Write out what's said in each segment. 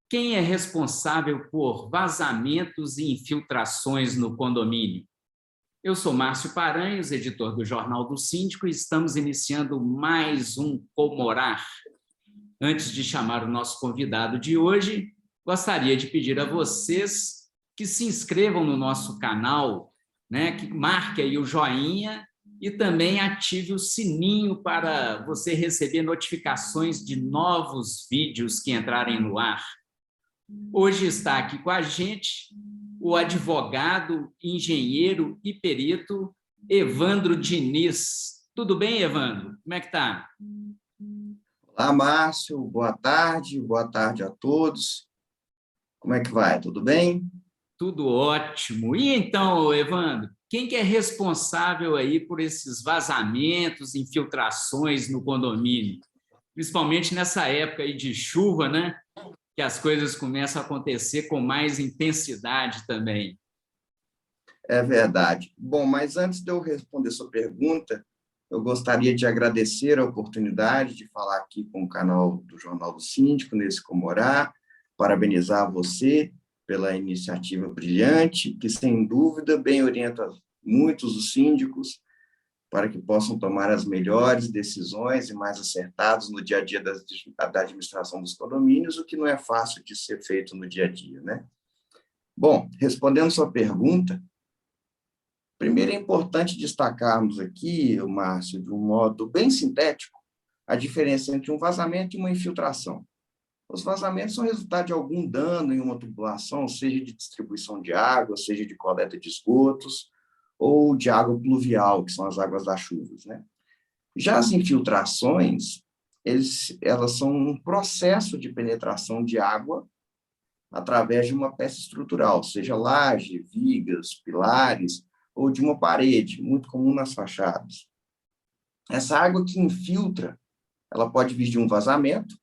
Quem é responsável por vazamentos e infiltrações no condomínio? Eu sou Márcio Paranhos, editor do Jornal do Síndico, e estamos iniciando mais um Comorar. Antes de chamar o nosso convidado de hoje, gostaria de pedir a vocês que se inscrevam no nosso canal, né, que marque aí o joinha e também ative o sininho para você receber notificações de novos vídeos que entrarem no ar. Hoje está aqui com a gente o advogado, engenheiro e perito Evandro Diniz. Tudo bem, Evandro? Como é que está? Olá, Márcio. Boa tarde a todos. Como é que vai? Tudo bem? Tudo ótimo. E então, Evandro, quem que é responsável aí por esses vazamentos, infiltrações no condomínio? Principalmente nessa época aí de chuva, né? Que as coisas começam a acontecer com mais intensidade também. É verdade. Bom, mas antes de eu responder sua pergunta, eu gostaria de agradecer a oportunidade de falar aqui com o canal do Jornal do Síndico, nesse Comorar, parabenizar você pela iniciativa brilhante, que, sem dúvida, bem orienta muitos os síndicos para que possam tomar as melhores decisões e mais acertadas no dia a dia da administração dos condomínios, o que não é fácil de ser feito no dia a dia, né? Bom, respondendo sua pergunta, primeiro é importante destacarmos aqui, Márcio, de um modo bem sintético, a diferença entre um vazamento e uma infiltração. Os vazamentos são resultado de algum dano em uma tubulação, seja de distribuição de água, seja de coleta de esgotos, ou de água pluvial, que são as águas das chuvas, né? Já as infiltrações, elas são um processo de penetração de água através de uma peça estrutural, seja laje, vigas, pilares, ou de uma parede, muito comum nas fachadas. Essa água que infiltra, ela pode vir de um vazamento,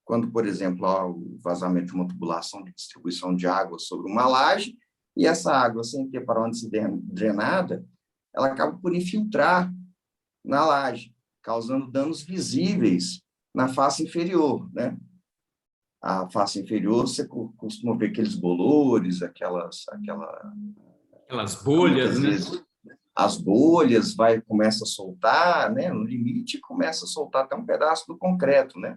quando, por exemplo, há o vazamento de uma tubulação de distribuição de água sobre uma laje, e essa água, sem ter para onde ser drenada, ela acaba por infiltrar na laje, causando danos visíveis na face inferior, né? A face inferior, você costuma ver aqueles bolores, Aquelas bolhas, muitas né? vezes as bolhas começa a soltar, né? No limite, começa a soltar até um pedaço do concreto, né?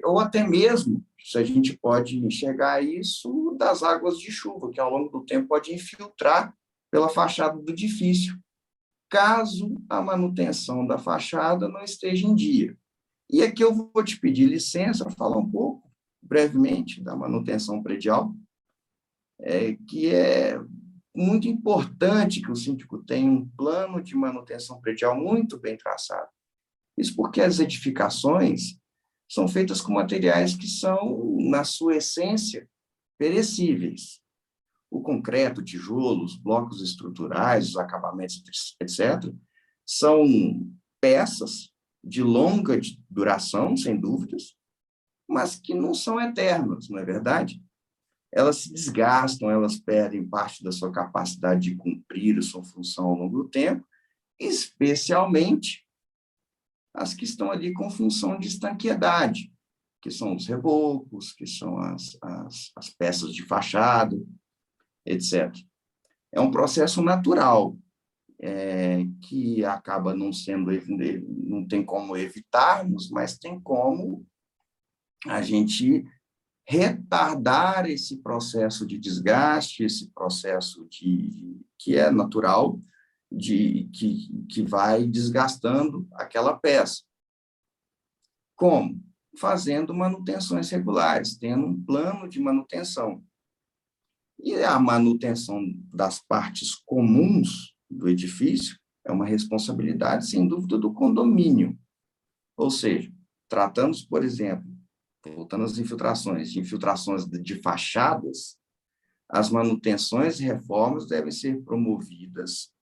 Ou até mesmo, se a gente pode enxergar isso das águas de chuva, que ao longo do tempo pode infiltrar pela fachada do edifício, caso a manutenção da fachada não esteja em dia. E aqui eu vou te pedir licença para falar um pouco, brevemente, da manutenção predial, que é muito importante que o síndico tenha um plano de manutenção predial muito bem traçado. Isso porque as edificações são feitas com materiais que são, na sua essência, perecíveis. O concreto, tijolos, blocos estruturais, os acabamentos, etc., são peças de longa duração, sem dúvidas, mas que não são eternas, não é verdade? Elas se desgastam, elas perdem parte da sua capacidade de cumprir a sua função ao longo do tempo, especialmente as que estão ali com função de estanqueidade, que são os rebocos, que são as peças de fachada, etc. É um processo natural, que acaba não sendo, não tem como evitarmos, mas tem como a gente retardar esse processo de desgaste, esse processo que é natural, que vai desgastando aquela peça. Como? Fazendo manutenções regulares, tendo um plano de manutenção. E a manutenção das partes comuns do edifício é uma responsabilidade, sem dúvida, do condomínio. Ou seja, tratando-se, por exemplo, voltando às infiltrações, de infiltrações de fachadas, as manutenções e reformas devem ser promovidas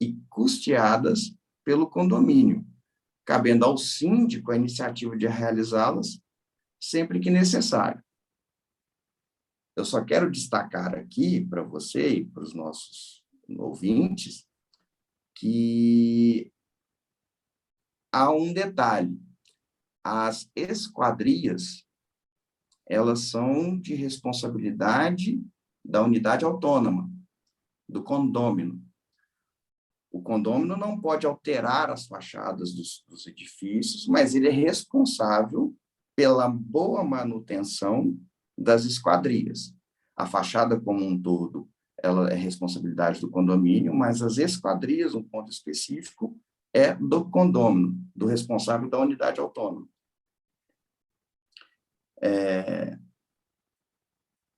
e custeadas pelo condomínio, cabendo ao síndico a iniciativa de realizá-las sempre que necessário. Eu só quero destacar aqui para você e para os nossos ouvintes que há um detalhe: as esquadrias elas são de responsabilidade da unidade autônoma, do condômino. O condômino não pode alterar as fachadas dos edifícios, mas ele é responsável pela boa manutenção das esquadrias. A fachada como um todo, ela é responsabilidade do condomínio, mas as esquadrias, um ponto específico, é do condômino, do responsável da unidade autônoma.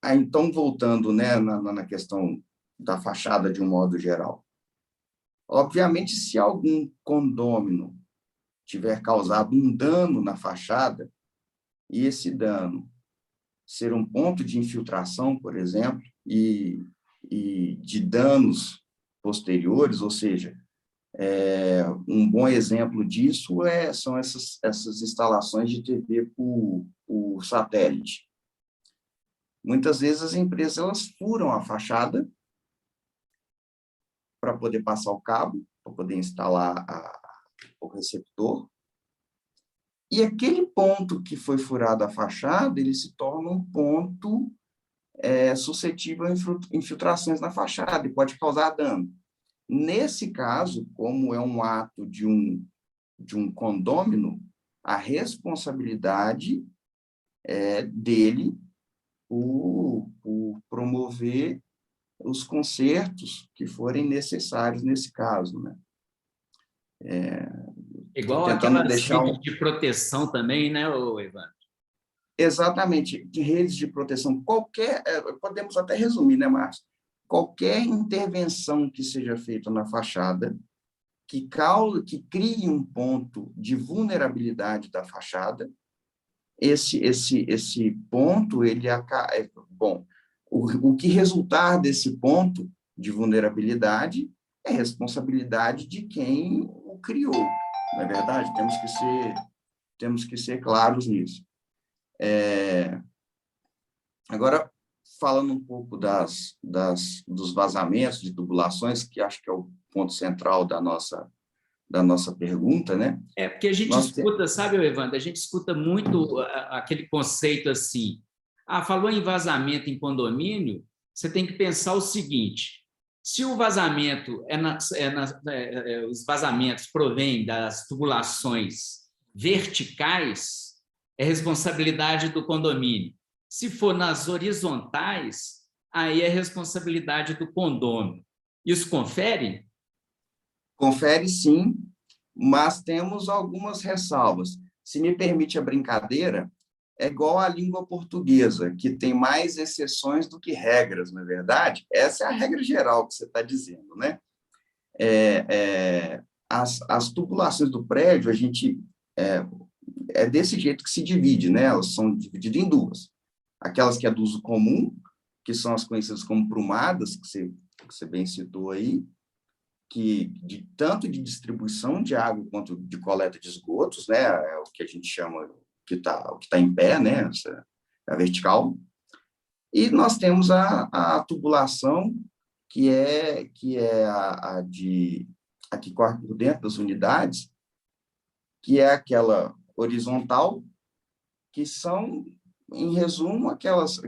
Então, voltando, né, na questão da fachada de um modo geral. Obviamente, se algum condômino tiver causado um dano na fachada, e esse dano ser um ponto de infiltração, por exemplo, e de danos posteriores, ou seja, um bom exemplo disso são essas instalações de TV por satélite. Muitas vezes as empresas elas furam a fachada para poder passar o cabo, para poder instalar o receptor, e aquele ponto que foi furado a fachada, ele se torna um ponto suscetível a infiltrações na fachada e pode causar dano. Nesse caso, como é um ato de um condômino, a responsabilidade é dele por promover os consertos que forem necessários nesse caso, né? Igual tentando aquelas deixar redes de proteção também, né, Evandro? Exatamente, de redes de proteção, podemos até resumir, né, Márcio? Qualquer intervenção que seja feita na fachada, que crie um ponto de vulnerabilidade da fachada, esse ponto, bom, o que resultar desse ponto de vulnerabilidade é responsabilidade de quem o criou, não é verdade? Temos que ser claros nisso. Agora, falando um pouco dos vazamentos de tubulações, que acho que é o ponto central da nossa pergunta, né? Porque a gente escuta, sabe, Evandro, a gente escuta muito aquele conceito assim, falou em vazamento em condomínio, você tem que pensar o seguinte, se o vazamento os vazamentos provêm das tubulações verticais, é responsabilidade do condomínio. Se for nas horizontais, aí é responsabilidade do condômino. Isso confere? Confere, sim, mas temos algumas ressalvas. Se me permite a brincadeira, é igual à língua portuguesa, que tem mais exceções do que regras, não é verdade? Essa é a regra geral que você está dizendo, né? As tubulações do prédio, a gente é desse jeito que se divide, né? Elas são divididas em duas. Aquelas que é do uso comum, que são as conhecidas como prumadas, que você bem citou aí, que tanto de distribuição de água quanto de coleta de esgotos, né? É o que a gente chama, o que tá em pé, né? A vertical. E nós temos a tubulação, que é a que corre por dentro das unidades, que é aquela horizontal, que são, em resumo, aquelas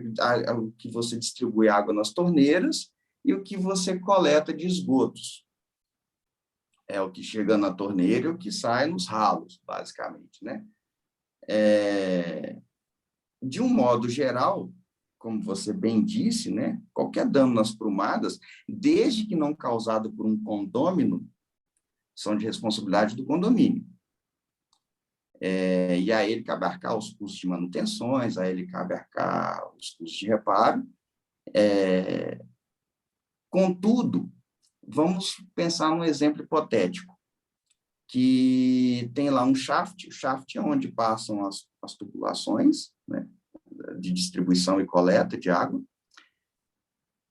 que você distribui água nas torneiras e o que você coleta de esgotos. É o que chega na torneira e o que sai nos ralos, basicamente, né? De um modo geral, como você bem disse, né? Qualquer dano nas prumadas, desde que não causado por um condômino, são de responsabilidade do condomínio. E a ele cabe arcar os custos de manutenções, a ele cabe arcar os custos de reparo. Contudo, vamos pensar num exemplo hipotético, que tem lá um shaft, o shaft é onde passam as tubulações, né, de distribuição e coleta de água,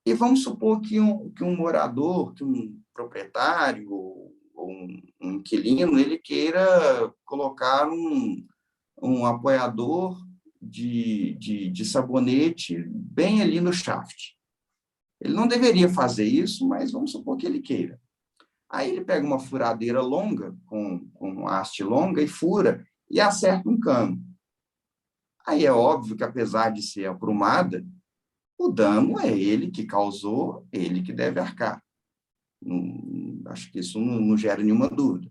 e vamos supor que um morador, que um proprietário ou um inquilino, ele queira colocar um apoiador de sabonete bem ali no shaft. Ele não deveria fazer isso, mas vamos supor que ele queira. Aí ele pega uma furadeira longa, com haste longa, e fura, e acerta um cano. Aí é óbvio que, apesar de ser aprumada, o dano é ele que causou, ele que deve arcar. Acho que isso não gera nenhuma dúvida.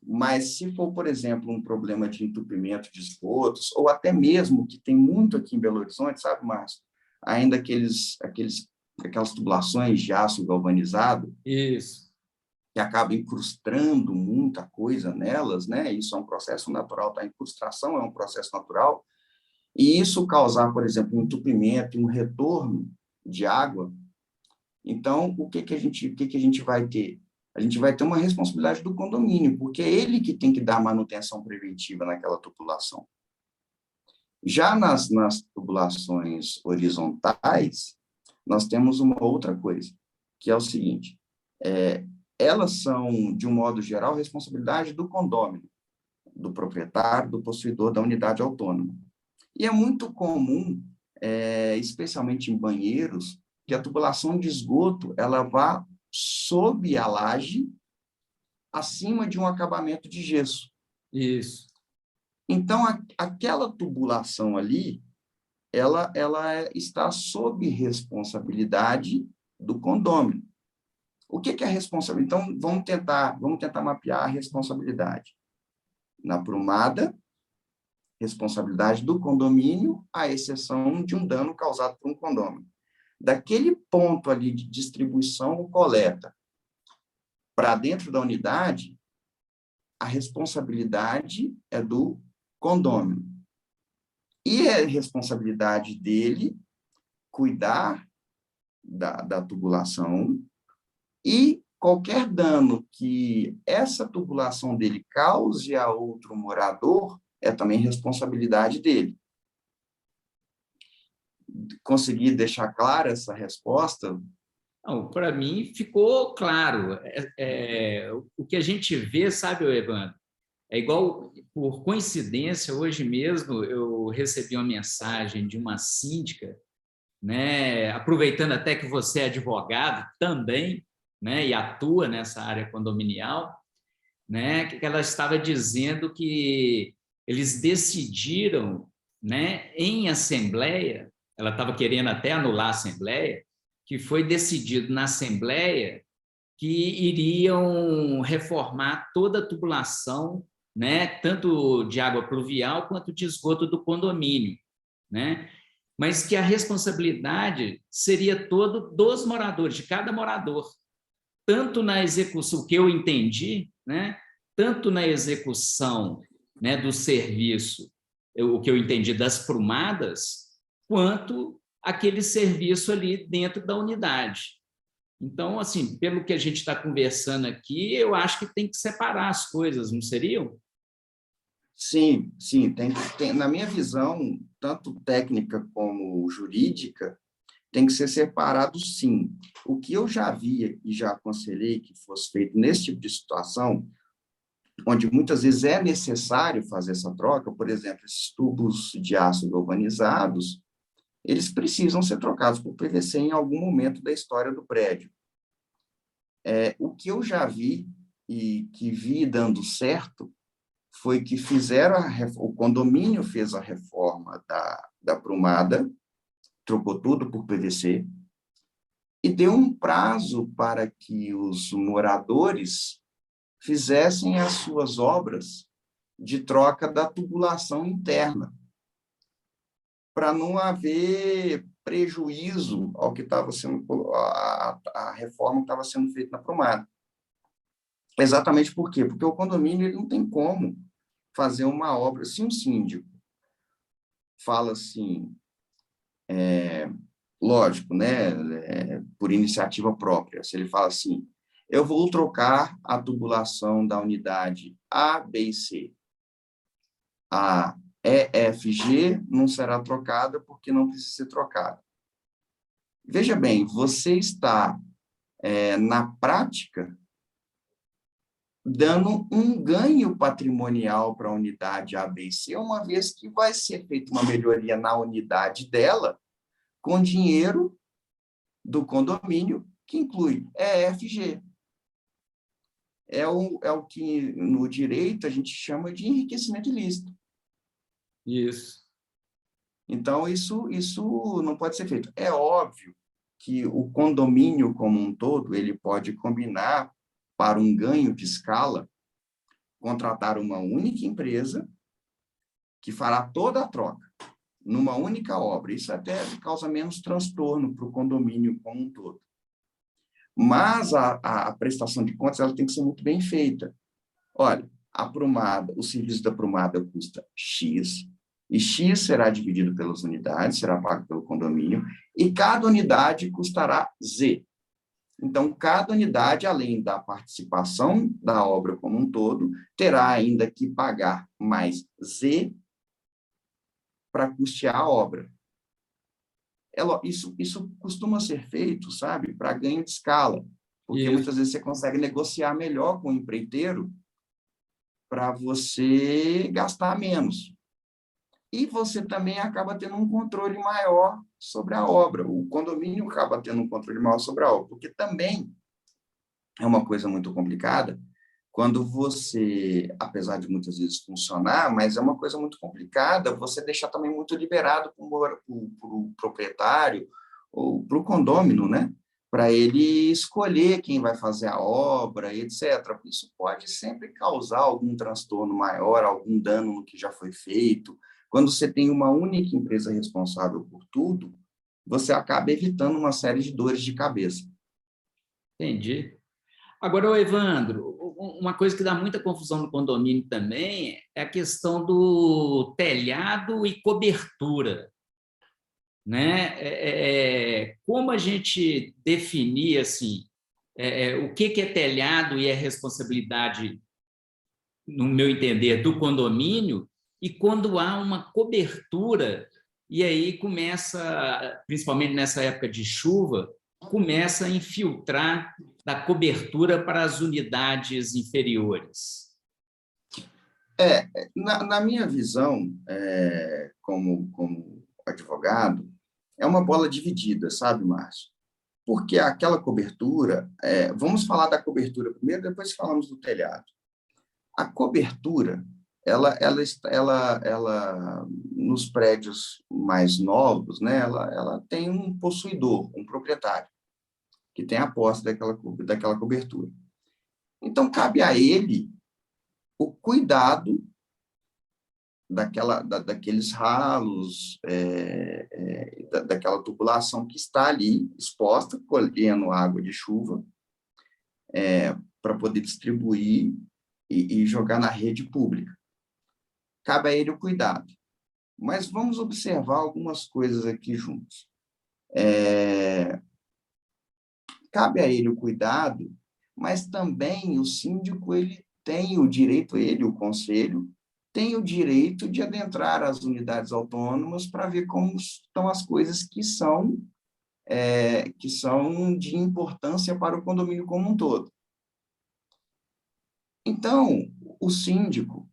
Mas se for, por exemplo, um problema de entupimento de esgotos, ou até mesmo, que tem muito aqui em Belo Horizonte, sabe, Márcio? Ainda aquelas tubulações de aço galvanizado, Isso. que acabam incrustando muita coisa nelas, né? Isso é um processo natural, tá? A incrustação é um processo natural, e isso causar, por exemplo, um entupimento, um retorno de água. Então, o que que a gente vai ter? A gente vai ter uma responsabilidade do condomínio, porque é ele que tem que dar manutenção preventiva naquela tubulação. Já nas tubulações horizontais, nós temos uma outra coisa, que é o seguinte: elas são, de um modo geral, responsabilidade do condômino, do proprietário, do possuidor da unidade autônoma. E é muito comum, especialmente em banheiros, que a tubulação de esgoto ela vá sob a laje, acima de um acabamento de gesso. Isso. Então, aquela tubulação ali, ela está sob responsabilidade do condômino. O que é a responsabilidade? Então, vamos tentar mapear a responsabilidade. Na prumada, responsabilidade do condomínio, à exceção de um dano causado por um condômino. Daquele ponto ali de distribuição ou coleta para dentro da unidade, a responsabilidade é do condômino. E é responsabilidade dele cuidar da tubulação, e qualquer dano que essa tubulação dele cause a outro morador é também responsabilidade dele. Consegui deixar clara essa resposta? Para mim ficou claro. O que a gente vê, sabe, Evandro? É igual, por coincidência, hoje mesmo eu recebi uma mensagem de uma síndica, né, aproveitando até que você é advogado também, né, e atua nessa área condominial, né, que ela estava dizendo que eles decidiram, né, em assembleia, ela estava querendo até anular a assembleia, que foi decidido na assembleia que iriam reformar toda a tubulação, né, tanto de água pluvial quanto de esgoto do condomínio, né? Mas que a responsabilidade seria toda dos moradores, de cada morador, tanto na execução, o que eu entendi, né, tanto na execução, né, do serviço, o que eu entendi das prumadas, quanto aquele serviço ali dentro da unidade. Então, assim, pelo que a gente está conversando aqui, eu acho que tem que separar as coisas, não seriam? Sim, sim. Na minha visão, tanto técnica como jurídica, tem que ser separado, sim. O que eu já vi e já aconselhei que fosse feito nesse tipo de situação, onde muitas vezes é necessário fazer essa troca, por exemplo, esses tubos de aço galvanizados, eles precisam ser trocados por PVC em algum momento da história do prédio. O que eu já vi e que vi dando certo foi que o condomínio fez a reforma da prumada, trocou tudo por PVC, e deu um prazo para que os moradores fizessem as suas obras de troca da tubulação interna, para não haver prejuízo ao que estava sendo a reforma que estava sendo feita na prumada. Exatamente por quê? Porque o condomínio ele não tem como fazer uma obra. Se um síndico fala assim, lógico, né, por iniciativa própria, se ele fala assim, eu vou trocar a tubulação da unidade A, B e C. A E, F, G não será trocada porque não precisa ser trocada. Veja bem, você está, na prática, dando um ganho patrimonial para a unidade A, B e C, uma vez que vai ser feita uma melhoria na unidade dela com dinheiro do condomínio, que inclui EFG. É o que, no direito, a gente chama de enriquecimento ilícito. Isso. Então, isso não pode ser feito. É óbvio que o condomínio como um todo, ele pode combinar para um ganho de escala, contratar uma única empresa que fará toda a troca numa única obra. Isso até causa menos transtorno para o condomínio como um todo. Mas a prestação de contas ela tem que ser muito bem feita. Olha, a aprumada, o serviço da aprumada custa X, e X será dividido pelas unidades, será pago pelo condomínio, e cada unidade custará Z. Então, cada unidade, além da participação da obra como um todo, terá ainda que pagar mais Z para custear a obra. Isso costuma ser feito, sabe, para ganho de escala, porque Isso. muitas vezes você consegue negociar melhor com o empreiteiro para você gastar menos. E você também acaba tendo um controle maior sobre a obra. O condomínio acaba tendo um controle maior sobre a obra, porque também é uma coisa muito complicada quando você, apesar de muitas vezes funcionar, mas é uma coisa muito complicada você deixar também muito liberado para o proprietário ou para o condômino, né? Para ele escolher quem vai fazer a obra, etc. Isso pode sempre causar algum transtorno maior, algum dano no que já foi feito. Quando você tem uma única empresa responsável por tudo, você acaba evitando uma série de dores de cabeça. Entendi. Agora, ô Evandro, uma coisa que dá muita confusão no condomínio também é a questão do telhado e cobertura, né? Como a gente definir assim, o que é telhado e é responsabilidade, no meu entender, do condomínio, e quando há uma cobertura, e aí começa, principalmente nessa época de chuva, começa a infiltrar da cobertura para as unidades inferiores. Na minha visão, como advogado, é uma bola dividida, sabe, Márcio? Porque aquela cobertura, vamos falar da cobertura primeiro, depois falamos do telhado. A cobertura, ela nos prédios mais novos, né, ela tem um possuidor, um proprietário, que tem a posse daquela cobertura. Então, cabe a ele o cuidado daqueles ralos, daquela tubulação que está ali exposta, colhendo água de chuva, para poder distribuir e jogar na rede pública. Cabe a ele o cuidado. Mas vamos observar algumas coisas aqui juntos. Cabe a ele o cuidado, mas também o síndico ele tem o direito, ele, o conselho, tem o direito de adentrar as unidades autônomas para ver como estão as coisas que são de importância para o condomínio como um todo. Então, o síndico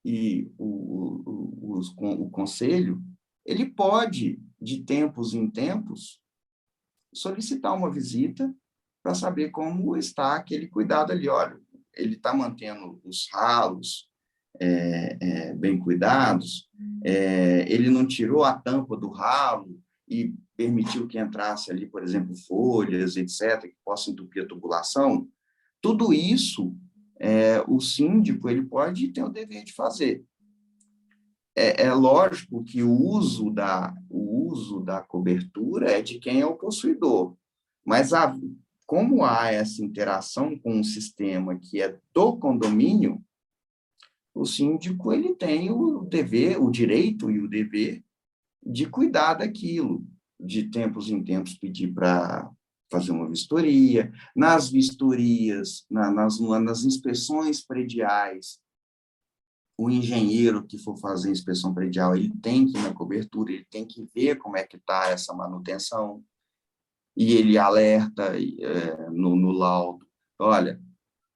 e o conselho, ele pode, de tempos em tempos, solicitar uma visita para saber como está aquele cuidado ali. Olha, ele está mantendo os ralos bem cuidados, ele não tirou a tampa do ralo e permitiu que entrasse ali, por exemplo, folhas, etc., que possam entupir a tubulação. Tudo isso, o síndico ele pode ter o dever de fazer. É lógico que o uso da cobertura é de quem é o possuidor, mas como há essa interação com o sistema que é do condomínio, o síndico ele tem o dever, o direito e o dever de cuidar daquilo, de tempos em tempos pedir para fazer uma vistoria, nas vistorias, nas inspeções prediais, o engenheiro que for fazer a inspeção predial, ele tem que ir na cobertura, ele tem que ver como é que está essa manutenção, e ele alerta no laudo, olha,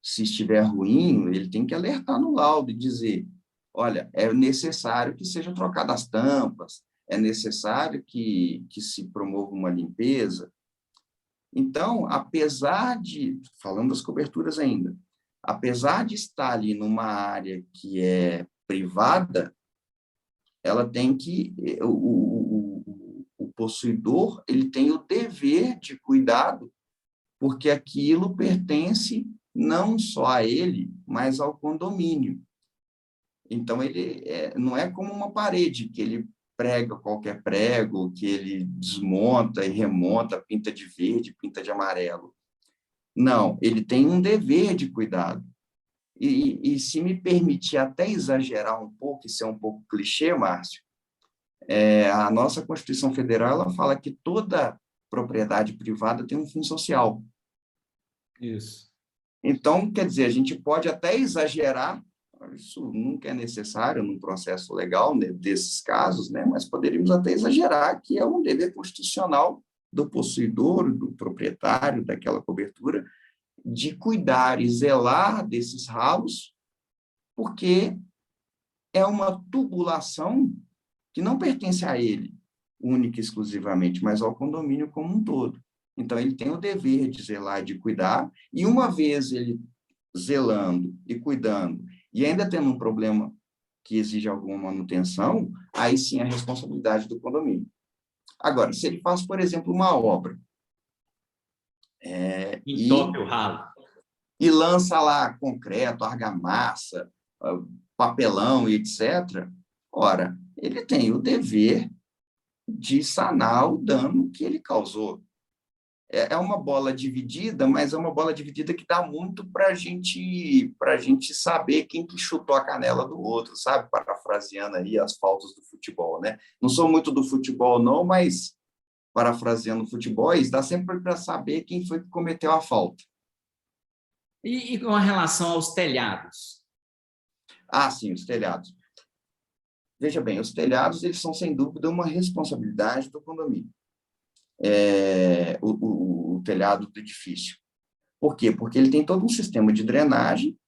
se estiver ruim, ele tem que alertar no laudo e dizer, olha, é necessário que sejam trocadas as tampas, é necessário que se promova uma limpeza. Então, falando das coberturas ainda, apesar de estar ali numa área que é privada, ela tem que, o possuidor, ele tem o dever de cuidado, porque aquilo pertence não só a ele, mas ao condomínio. Então, ele não é como uma parede, que ele prega qualquer prego, que ele desmonta e remonta, pinta de verde, pinta de amarelo. Não, ele tem um dever de cuidado. E se me permitir até exagerar um pouco, e ser um pouco clichê, Márcio, a nossa Constituição Federal ela fala que toda propriedade privada tem um fim social. Isso. Então, quer dizer, a gente pode até exagerar, isso nunca é necessário num processo legal, né, desses casos, né, mas poderíamos até exagerar que é um dever constitucional do possuidor, do proprietário daquela cobertura, de cuidar e zelar desses ralos, porque é uma tubulação que não pertence a ele, única e exclusivamente, mas ao condomínio como um todo. Então, ele tem o dever de zelar e de cuidar, e uma vez ele zelando e cuidando, e ainda tendo um problema que exige alguma manutenção, aí sim a responsabilidade do condomínio. Agora, se ele faz, por exemplo, uma obra Entope o ralo. e lança lá concreto, argamassa, papelão e etc., ora, ele tem o dever de sanar o dano que ele causou. É uma bola dividida, mas é uma bola dividida que dá muito para a gente saber quem que chutou a canela do outro, sabe? Parafraseando aí as faltas do futebol, né? Não sou muito do futebol, não, mas parafraseando o futebol, dá sempre para saber quem foi que cometeu a falta. E com relação aos telhados? Ah, sim, os telhados. Veja bem, os telhados, eles são, sem dúvida, uma responsabilidade do condomínio. O telhado do edifício. Por quê? Porque ele tem todo um sistema de drenagem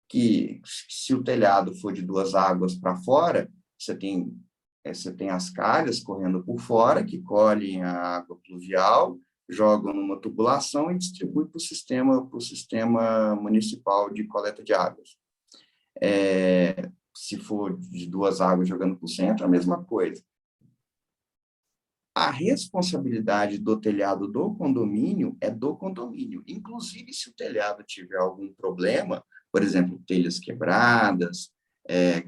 que, se o telhado for de duas águas para fora, você tem as calhas correndo por fora, que colhem a água pluvial, jogam numa tubulação e distribuem para o sistema municipal de coleta de águas. Se for de duas águas jogando para o centro, a mesma coisa. A responsabilidade do telhado do condomínio é do condomínio. Inclusive, se o telhado tiver algum problema, por exemplo, telhas quebradas,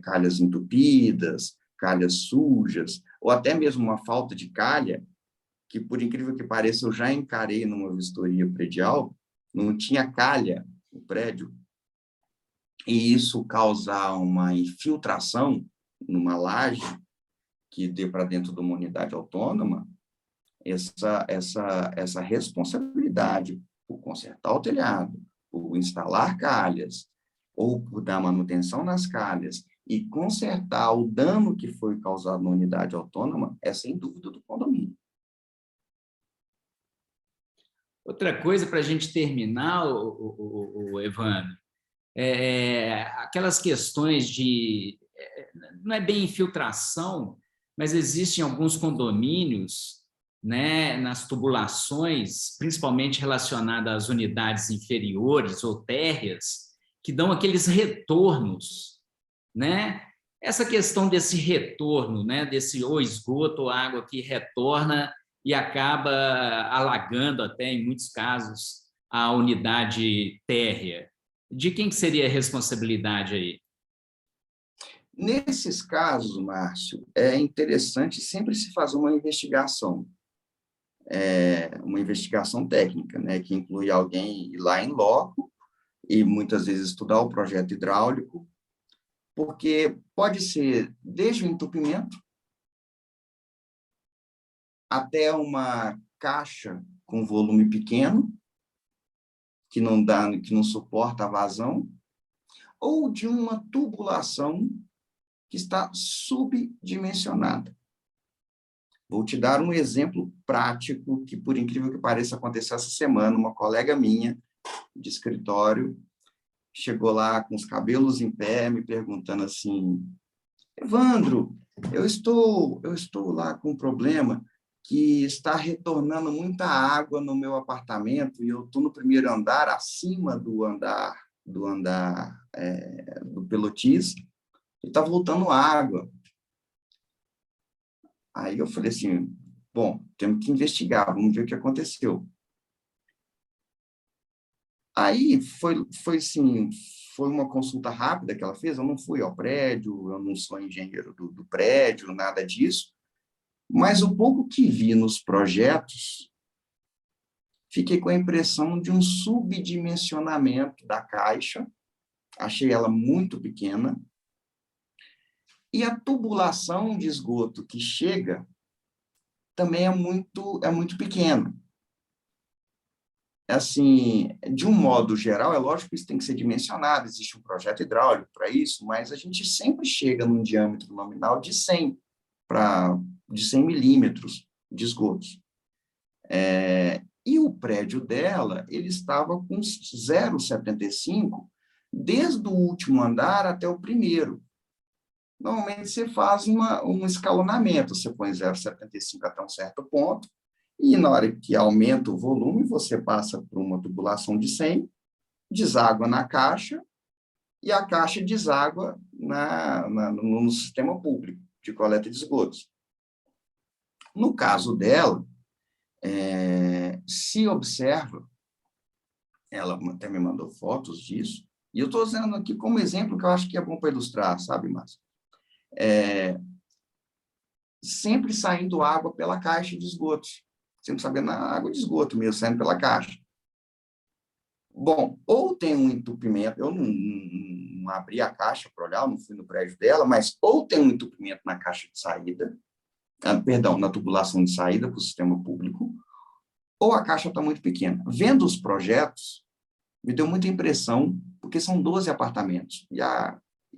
calhas entupidas, calhas sujas, ou até mesmo uma falta de calha, que, por incrível que pareça, eu já encarei numa vistoria predial, não tinha calha no prédio, e isso causar uma infiltração numa laje que dê para dentro de uma unidade autônoma, essa responsabilidade por consertar o telhado, por instalar calhas, ou por dar manutenção nas calhas e consertar o dano que foi causado na unidade autônoma, é sem dúvida do condomínio. Outra coisa para a gente terminar, Evandro, aquelas questões de... não é bem infiltração, mas existem alguns condomínios, né, nas tubulações, principalmente relacionadas às unidades inferiores ou térreas, que dão aqueles retornos, né? Essa questão desse retorno, né, desse ou esgoto ou água que retorna e acaba alagando até, em muitos casos, a unidade térrea. De quem que seria a responsabilidade aí? Nesses casos, Márcio, é interessante sempre se fazer uma investigação técnica, né, que inclui alguém ir lá em loco e muitas vezes estudar o projeto hidráulico, porque pode ser desde o entupimento até uma caixa com volume pequeno, que não suporta a vazão, ou de uma tubulação que está subdimensionada. Vou te dar um exemplo prático que, por incrível que pareça, aconteceu essa semana. Uma colega minha de escritório chegou lá com os cabelos em pé, me perguntando assim: Evandro, eu estou lá com um problema que está retornando muita água no meu apartamento e eu estou no primeiro andar, acima do pelotis, e está voltando água. Aí eu falei assim, bom, temos que investigar, vamos ver o que aconteceu. Aí assim, foi uma consulta rápida que ela fez, eu não fui ao prédio, eu não sou engenheiro do prédio, nada disso, mas o pouco que vi nos projetos, fiquei com a impressão de um subdimensionamento da caixa, achei ela muito pequena, e a tubulação de esgoto que chega também é muito pequena. Assim, de um modo geral, é lógico que isso tem que ser dimensionado, existe um projeto hidráulico para isso, mas a gente sempre chega num diâmetro nominal de 100 de 100 milímetros de esgotos. E o prédio dela, ele estava com 0,75 desde o último andar até o primeiro. Normalmente você faz um escalonamento, você põe 0,75 até um certo ponto, e na hora que aumenta o volume, você passa por uma tubulação de 100, deságua na caixa, e a caixa deságua no sistema público de coleta de esgotos. No caso dela, se observa, ela até me mandou fotos disso, e eu estou usando aqui como exemplo que eu acho que é bom para ilustrar, sabe, Márcio? Sempre saindo água pela caixa de esgotos, sempre sabendo a água de esgoto mesmo, saindo pela caixa. Bom, ou tem um entupimento, eu não abri a caixa para olhar, não fui no prédio dela, mas ou tem um entupimento na caixa de saída, perdão, na tubulação de saída para o sistema público, ou a caixa está muito pequena. Vendo os projetos, me deu muita impressão, porque são 12 apartamentos, e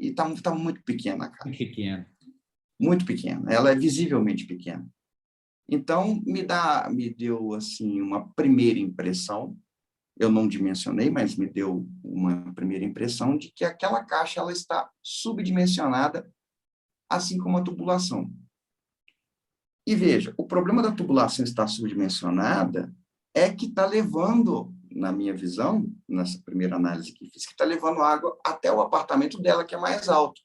está muito pequena a caixa. Pequena. Muito pequena, ela é visivelmente pequena. Então, me deu assim, uma primeira impressão, eu não dimensionei, mas me deu uma primeira impressão de que aquela caixa ela está subdimensionada, assim como a tubulação. E veja, o problema da tubulação estar subdimensionada é que está levando, na minha visão, nessa primeira análise que fiz, que está levando água até o apartamento dela, que é mais alto.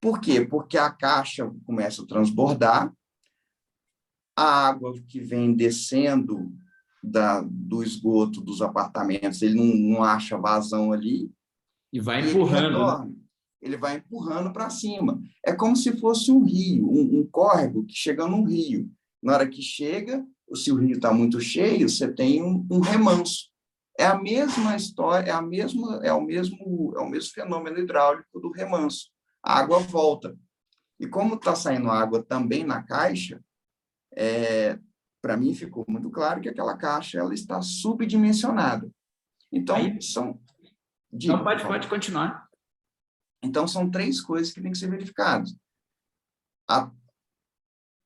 Por quê? Porque a caixa começa a transbordar, a água que vem descendo do esgoto dos apartamentos, ele não acha vazão ali. E vai empurrando. Ele vai empurrando para cima. É como se fosse um rio, um córrego que chega num rio. Na hora que chega, se o rio está muito cheio, você tem um remanso. É a mesma história, é o mesmo fenômeno hidráulico do remanso. A água volta. E como está saindo água também na caixa, para mim ficou muito claro que aquela caixa ela está subdimensionada. Então, Não, pode continuar. Então, são 3 coisas que têm que ser verificadas.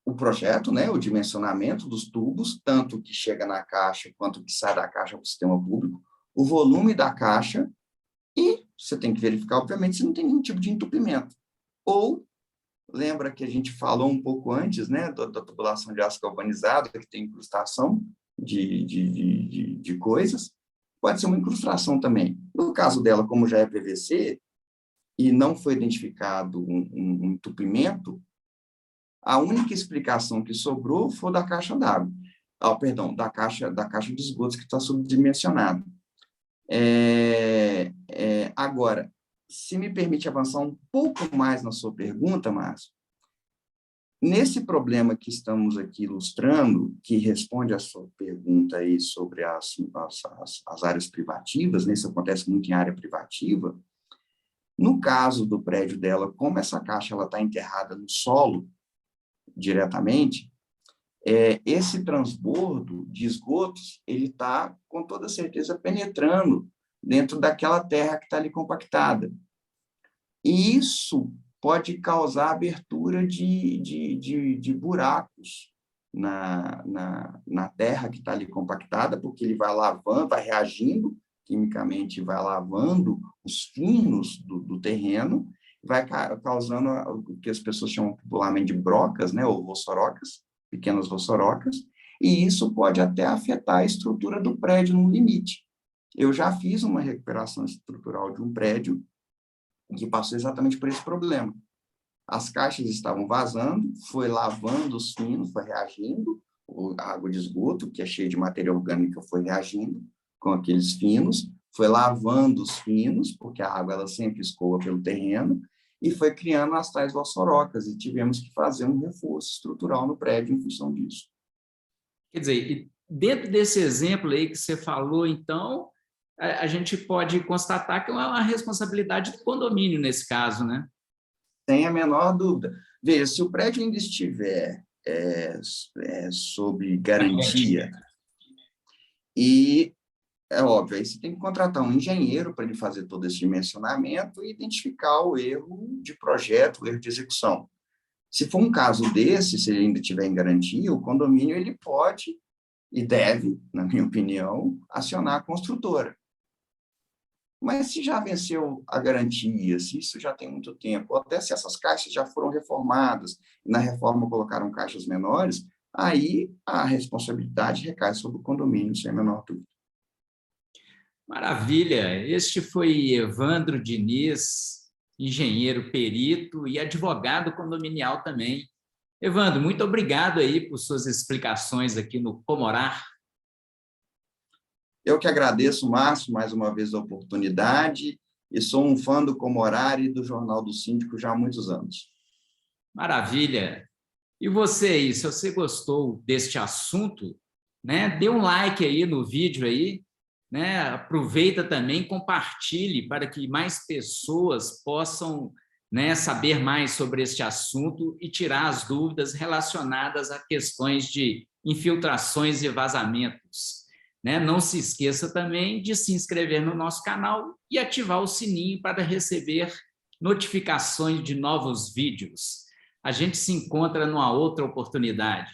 O projeto, né, o dimensionamento dos tubos, tanto o que chega na caixa quanto o que sai da caixa para o sistema público, o volume da caixa, e você tem que verificar, obviamente, se não tem nenhum tipo de entupimento. Ou, lembra que a gente falou um pouco antes, né, da tubulação de aço galvanizado, que tem incrustação de coisas, pode ser uma incrustação também. No caso dela, como já é PVC, e não foi identificado um entupimento, a única explicação que sobrou foi da caixa d'água. Perdão, da caixa de esgotos que está subdimensionada. Agora, se me permite avançar um pouco mais na sua pergunta, Márcio, nesse problema que estamos aqui ilustrando, que responde à sua pergunta aí sobre as áreas privativas, né, isso acontece muito em área privativa, no caso do prédio dela, como essa caixa está enterrada no solo diretamente, esse transbordo de esgotos, ele está, com toda certeza, penetrando dentro daquela terra que está ali compactada. E isso pode causar abertura de buracos na terra que está ali compactada, porque ele vai lavando, vai reagindo, quimicamente vai lavando os finos do terreno, vai causando o que as pessoas chamam popularmente de brocas, né, ou vossorocas, pequenas vossorocas, e isso pode até afetar a estrutura do prédio no limite. Eu já fiz uma recuperação estrutural de um prédio que passou exatamente por esse problema. as caixas estavam vazando, foi lavando os finos, foi reagindo, a água de esgoto, que é cheia de matéria orgânica, foi reagindo com aqueles finos, foi lavando os finos, porque a água ela sempre escoa pelo terreno, e foi criando as tais ossorocas, e tivemos que fazer um reforço estrutural no prédio em função disso. Quer dizer, dentro desse exemplo aí que você falou, então, a gente pode constatar que é uma responsabilidade do condomínio nesse caso, né? Sem a menor dúvida. Veja, se o prédio ainda estiver sob garantia, e é óbvio, aí você tem que contratar um engenheiro para ele fazer todo esse dimensionamento e identificar o erro de projeto, o erro de execução. Se for um caso desse, se ele ainda estiver em garantia, o condomínio ele pode e deve, na minha opinião, acionar a construtora. Mas se já venceu a garantia, se isso já tem muito tempo, ou até se essas caixas já foram reformadas e na reforma colocaram caixas menores, aí a responsabilidade recai sobre o condomínio, sem a menor dúvida. Maravilha! Este foi Evandro Diniz, engenheiro perito e advogado condominial também. Evandro, muito obrigado aí por suas explicações aqui no Comorar. Eu que agradeço, Márcio, mais uma vez a oportunidade, e sou um fã do Comorar e do Jornal do Síndico já há muitos anos. Maravilha! E você aí, se você gostou deste assunto, né, dê um like aí no vídeo aí, né, aproveita também, compartilhe para que mais pessoas possam, né, saber mais sobre este assunto e tirar as dúvidas relacionadas a questões de infiltrações e vazamentos. Né? Não se esqueça também de se inscrever no nosso canal e ativar o sininho para receber notificações de novos vídeos. A gente se encontra numa outra oportunidade.